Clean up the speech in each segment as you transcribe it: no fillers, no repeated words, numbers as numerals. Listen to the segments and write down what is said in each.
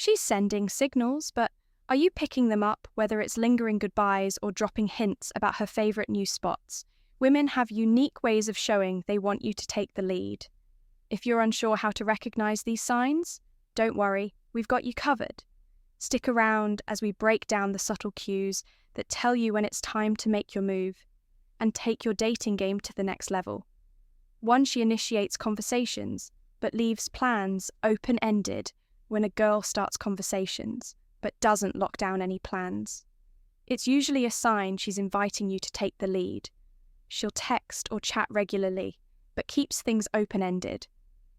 She's sending signals, but are you picking them up, whether it's lingering goodbyes or dropping hints about her favourite new spots? Women have unique ways of showing they want you to take the lead. If you're unsure how to recognise these signs, don't worry, we've got you covered. Stick around as we break down the subtle cues that tell you when it's time to make your move and take your dating game to the next level. One, she initiates conversations, but leaves plans open-ended when a girl starts conversations, but doesn't lock down any plans. It's usually a sign she's inviting you to take the lead. She'll text or chat regularly, but keeps things open-ended,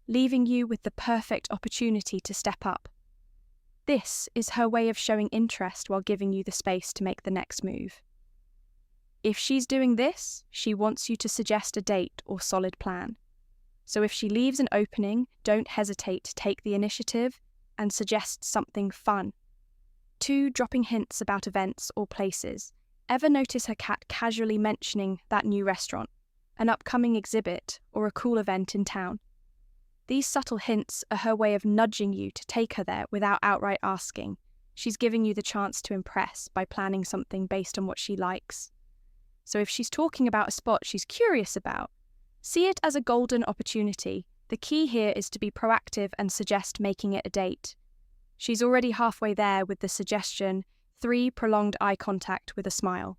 leaving you with the perfect opportunity to step up. This is her way of showing interest while giving you the space to make the next move. If she's doing this, she wants you to suggest a date or solid plan. So if she leaves an opening, don't hesitate to take the initiative and suggest something fun. 2, dropping hints about events or places. Ever notice her cat casually mentioning that new restaurant, an upcoming exhibit, or a cool event in town? These subtle hints are her way of nudging you to take her there without outright asking. She's giving you the chance to impress by planning something based on what she likes. So if she's talking about a spot she's curious about, see it as a golden opportunity. The key here is to be proactive and suggest making it a date. She's already halfway there with the suggestion. 3, prolonged eye contact with a smile.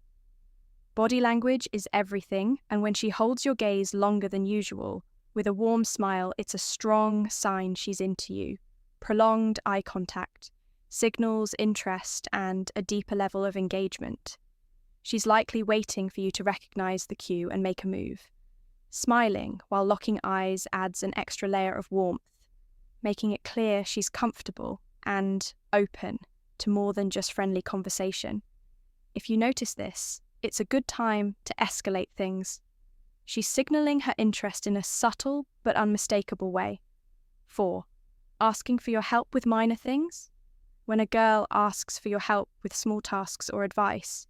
Body language is everything, and when she holds your gaze longer than usual, with a warm smile, it's a strong sign she's into you. Prolonged eye contact signals interest and a deeper level of engagement. She's likely waiting for you to recognize the cue and make a move. Smiling while locking eyes adds an extra layer of warmth, making it clear she's comfortable and open to more than just friendly conversation. If you notice this, it's a good time to escalate things. She's signaling her interest in a subtle but unmistakable way. 4, asking for your help with minor things. When a girl asks for your help with small tasks or advice,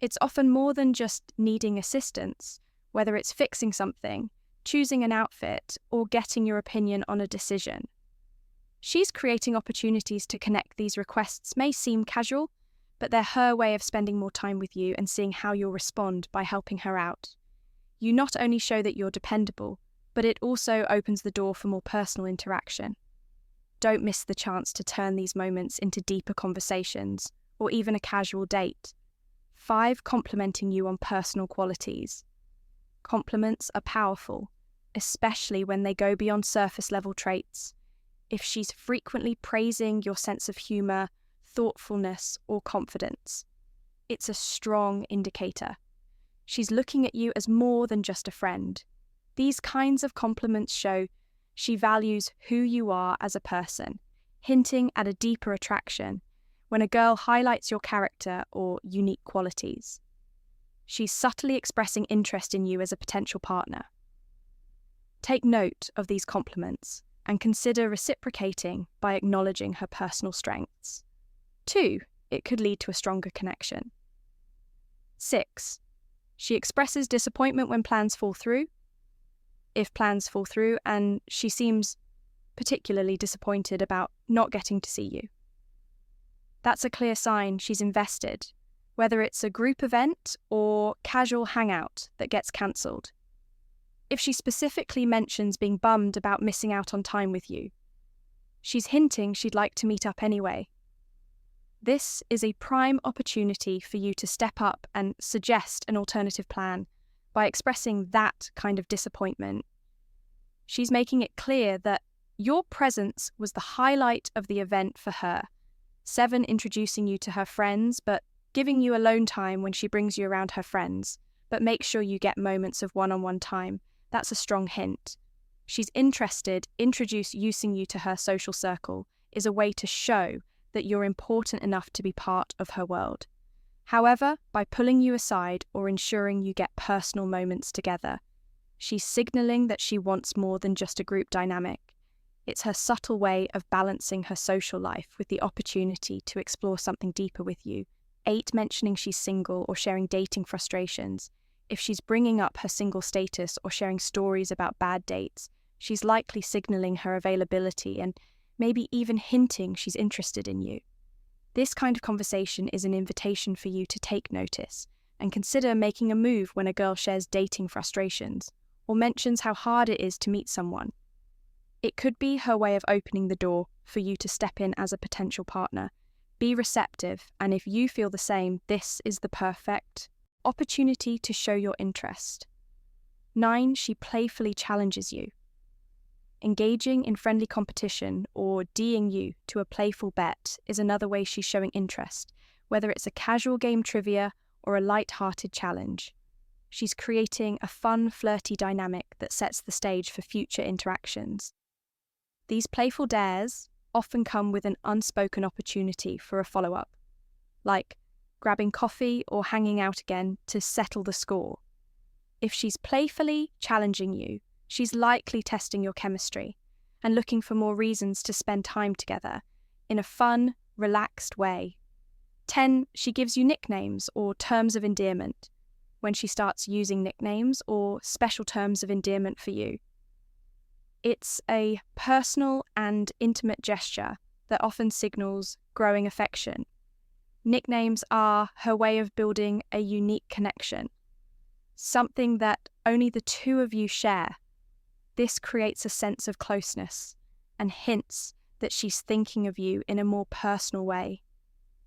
it's often more than just needing assistance, whether it's fixing something, choosing an outfit, or getting your opinion on a decision. She's creating opportunities to connect. These requests may seem casual, but they're her way of spending more time with you and seeing how you'll respond by helping her out. You not only show that you're dependable, but it also opens the door for more personal interaction. Don't miss the chance to turn these moments into deeper conversations, or even a casual date. 5, complimenting you on personal qualities. Compliments are powerful, especially when they go beyond surface-level traits. If she's frequently praising your sense of humour, thoughtfulness, or confidence, it's a strong indicator. She's looking at you as more than just a friend. These kinds of compliments show she values who you are as a person, hinting at a deeper attraction when a girl highlights your character or unique qualities. She's subtly expressing interest in you as a potential partner. Take note of these compliments and consider reciprocating by acknowledging her personal strengths. 2, it could lead to a stronger connection. 6, she expresses disappointment when plans fall through. If plans fall through, and she seems particularly disappointed about not getting to see you, that's a clear sign she's invested, whether it's a group event or casual hangout that gets cancelled. If she specifically mentions being bummed about missing out on time with you, she's hinting she'd like to meet up anyway. This is a prime opportunity for you to step up and suggest an alternative plan by expressing that kind of disappointment. She's making it clear that your presence was the highlight of the event for her. 7, introducing you to her friends, but giving you alone time when she brings you around her friends, but make sure you get moments of one-on-one time. That's a strong hint. She's interested. Introducing you to her social circle is a way to show that you're important enough to be part of her world. However, by pulling you aside or ensuring you get personal moments together, she's signaling that she wants more than just a group dynamic. It's her subtle way of balancing her social life with the opportunity to explore something deeper with you. 8, mentioning she's single or sharing dating frustrations. If she's bringing up her single status or sharing stories about bad dates, she's likely signaling her availability and maybe even hinting she's interested in you. This kind of conversation is an invitation for you to take notice and consider making a move when a girl shares dating frustrations or mentions how hard it is to meet someone. It could be her way of opening the door for you to step in as a potential partner. Be receptive, and if you feel the same, this is the perfect opportunity to show your interest. 9, she playfully challenges you. Engaging in friendly competition or D'ing you to a playful bet is another way she's showing interest, whether it's a casual game trivia or a light-hearted challenge. She's creating a fun, flirty dynamic that sets the stage for future interactions. These playful dares often come with an unspoken opportunity for a follow-up, like grabbing coffee or hanging out again to settle the score. If she's playfully challenging you, she's likely testing your chemistry and looking for more reasons to spend time together in a fun, relaxed way. 10, she gives you nicknames or terms of endearment when she starts using nicknames or special terms of endearment for you. It's a personal and intimate gesture that often signals growing affection. Nicknames are her way of building a unique connection, something that only the two of you share. This creates a sense of closeness and hints that she's thinking of you in a more personal way.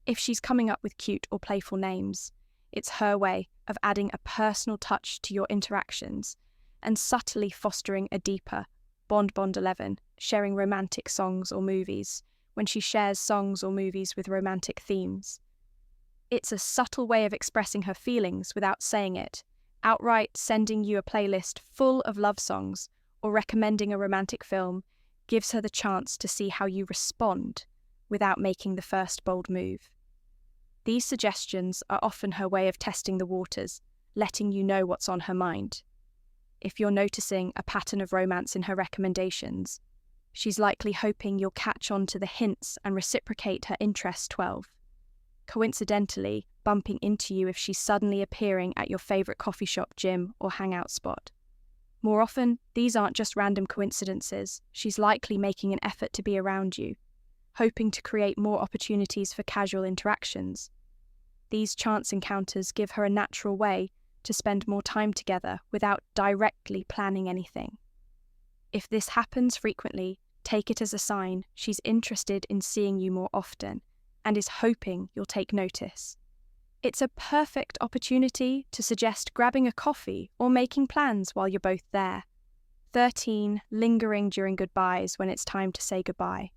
If she's coming up with cute or playful names, it's her way of adding a personal touch to your interactions and subtly fostering a deeper Bond 11, sharing romantic songs or movies when she shares songs or movies with romantic themes. It's a subtle way of expressing her feelings without saying it, outright sending you a playlist full of love songs or recommending a romantic film gives her the chance to see how you respond without making the first bold move. These suggestions are often her way of testing the waters, letting you know what's on her mind. If you're noticing a pattern of romance in her recommendations, she's likely hoping you'll catch on to the hints and reciprocate her interest. 12. Coincidentally, bumping into you if she's suddenly appearing at your favourite coffee shop, gym, or hangout spot. More often, these aren't just random coincidences. She's likely making an effort to be around you, hoping to create more opportunities for casual interactions. These chance encounters give her a natural way to spend more time together without directly planning anything. If this happens frequently, take it as a sign she's interested in seeing you more often and is hoping you'll take notice. It's a perfect opportunity to suggest grabbing a coffee or making plans while you're both there. 13, lingering during goodbyes when it's time to say goodbye,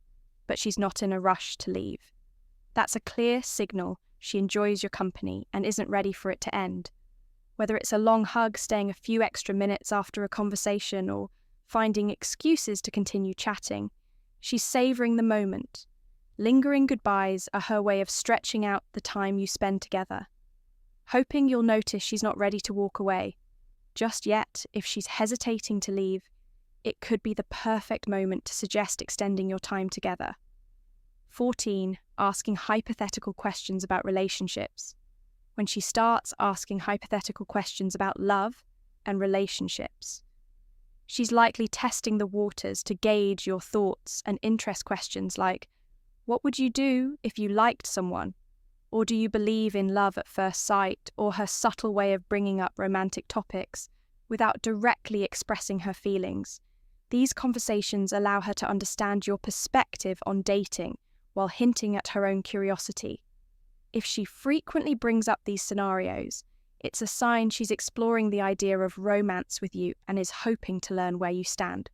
but she's not in a rush to leave. That's a clear signal she enjoys your company and isn't ready for it to end. Whether it's a long hug, staying a few extra minutes after a conversation, or finding excuses to continue chatting, she's savouring the moment. Lingering goodbyes are her way of stretching out the time you spend together. Hoping you'll notice she's not ready to walk away. Just yet, if she's hesitating to leave, it could be the perfect moment to suggest extending your time together. 14, asking hypothetical questions about relationships. When she starts asking hypothetical questions about love and relationships, she's likely testing the waters to gauge your thoughts and interest. Questions like, what would you do if you liked someone? Or do you believe in love at first sight? Or her subtle way of bringing up romantic topics without directly expressing her feelings. These conversations allow her to understand your perspective on dating while hinting at her own curiosity. If she frequently brings up these scenarios, it's a sign she's exploring the idea of romance with you and is hoping to learn where you stand.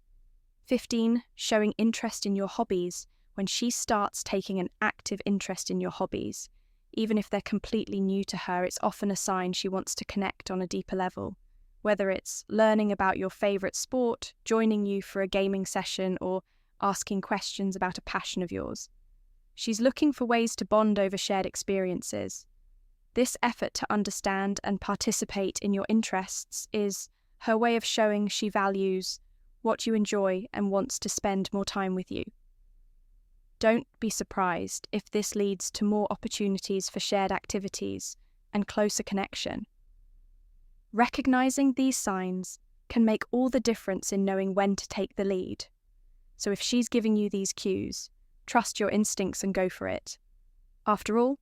15, showing interest in your hobbies. When she starts taking an active interest in your hobbies, even if they're completely new to her, it's often a sign she wants to connect on a deeper level. Whether it's learning about your favourite sport, joining you for a gaming session, or asking questions about a passion of yours. She's looking for ways to bond over shared experiences. This effort to understand and participate in your interests is her way of showing she values what you enjoy and wants to spend more time with you. Don't be surprised if this leads to more opportunities for shared activities and closer connection. Recognizing these signs can make all the difference in knowing when to take the lead. So if she's giving you these cues, trust your instincts and go for it. After all,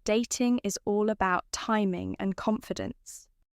dating is all about timing and confidence.